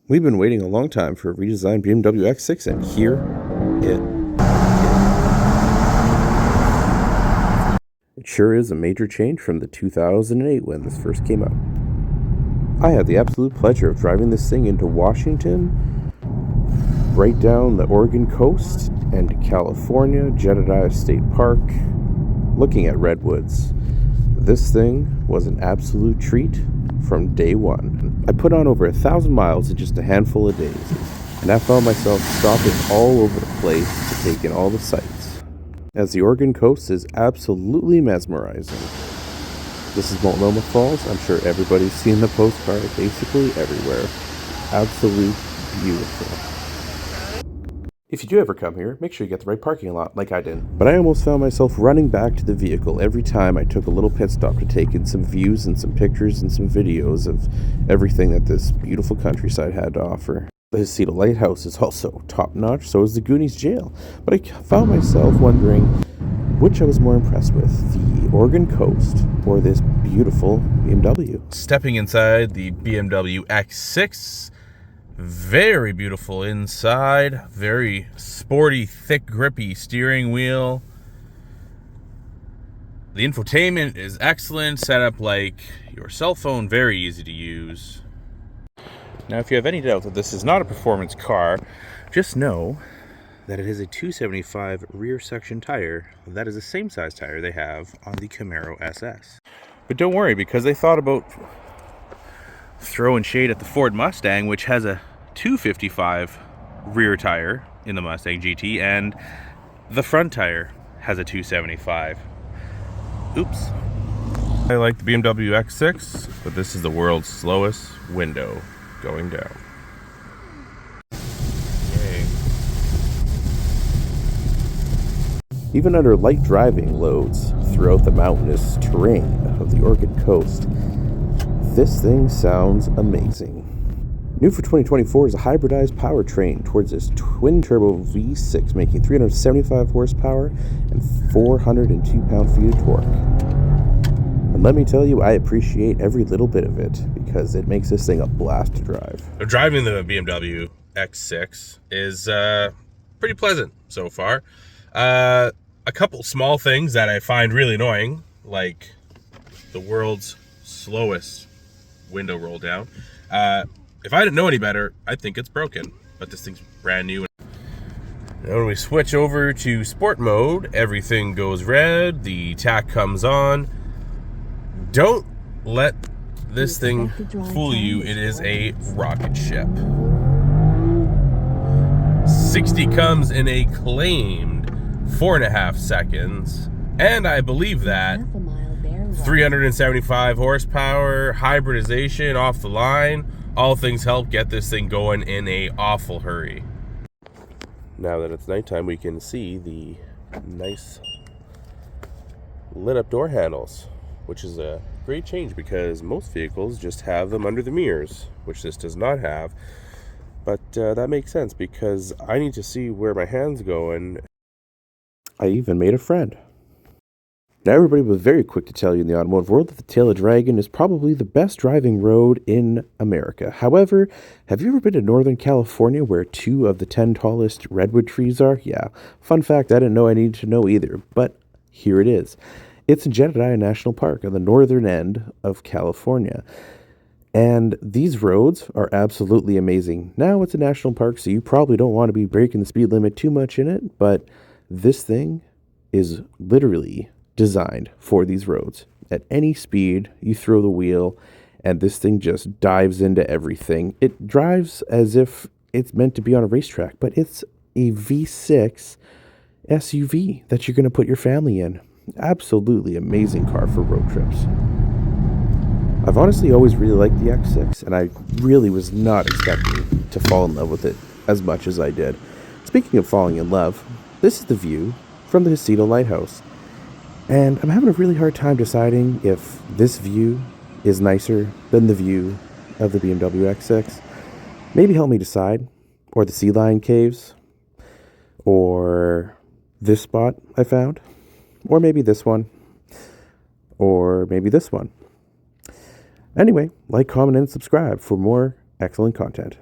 We've been waiting a long time for a redesigned BMW X6, and here it is. It sure is a major change from the 2008 when this first came out. I had the absolute pleasure of driving this thing into Washington, right down the Oregon coast, and to California, Jedediah State Park, looking at redwoods. This thing was an absolute treat from day one. I put on over 1,000 miles in just a handful of days, and I found myself stopping all over the place to take in all the sights, as the Oregon coast is absolutely mesmerizing. This is Multnomah Falls. I'm sure everybody's seen the postcard basically everywhere. Absolutely beautiful. If you do ever come here, make sure you get the right parking lot, like I did. But I almost found myself running back to the vehicle every time I took a little pit stop to take in some views and some pictures and some videos of everything that this beautiful countryside had to offer. The Hesita Lighthouse is also top-notch, so is the Goonies Jail. But I found myself wondering which I was more impressed with, the Oregon coast or this beautiful BMW. Stepping inside the BMW X6, very beautiful inside, very sporty, thick, grippy steering wheel. The infotainment is excellent, set up like your cell phone, very easy to use. Now, if you have any doubt that this is not a performance car, just know that it is a 275 rear section tire. That is the same size tire they have on the Camaro SS. But don't worry, because they thought about throwing shade at the Ford Mustang, which has a 255 rear tire in the Mustang GT, and the front tire has a 275. Oops. I like the BMW X6, but this is the world's slowest window going down. Yay. Even under light driving loads throughout the mountainous terrain of the Oregon coast, this thing sounds amazing. New for 2024 is a hybridized powertrain towards this twin-turbo V6, making 375 horsepower and 402 pound-feet of torque. And let me tell you, I appreciate every little bit of it, because it makes this thing a blast to drive. Driving the BMW X6 is pretty pleasant so far. A couple small things that I find really annoying, like the world's slowest window roll down. If I didn't know any better, I'd think it's broken, but this thing's brand new. Now when we switch over to sport mode, everything goes red, the tack comes on. Don't let this thing fool you, it is a rocket ship. 60 comes in a claimed 4.5 seconds, and I believe that 375 horsepower, hybridization off the line, all things help get this thing going in a awful hurry. Now that it's nighttime, we can see the nice lit up door handles, which is a great change because most vehicles just have them under the mirrors, which this does not have. But that makes sense because I need to see where my hand's going. I even made a friend. Now, everybody was very quick to tell you in the automotive world that the Tail of Dragon is probably the best driving road in America. However, have you ever been to Northern California where 2 of the 10 tallest redwood trees are? Yeah, fun fact I didn't know I needed to know either, but here it is. It's in Jedediah National Park on the northern end of California. And these roads are absolutely amazing. Now, it's a national park, so you probably don't want to be breaking the speed limit too much in it, but this thing is literally designed for these roads. At any speed, you throw the wheel, and this thing just dives into everything. It drives as if it's meant to be on a racetrack, but it's a V6 SUV that you're going to put your family in. Absolutely amazing car for road trips. I've honestly always really liked the X6, and I really was not expecting to fall in love with it as much as I did. Speaking of falling in love, this is the view from the Hesita Lighthouse. And I'm having a really hard time deciding if this view is nicer than the view of the BMW X6. Maybe help me decide. Or the Sea Lion Caves. Or this spot I found. Or maybe this one. Or maybe this one. Anyway, like, comment, and subscribe for more excellent content.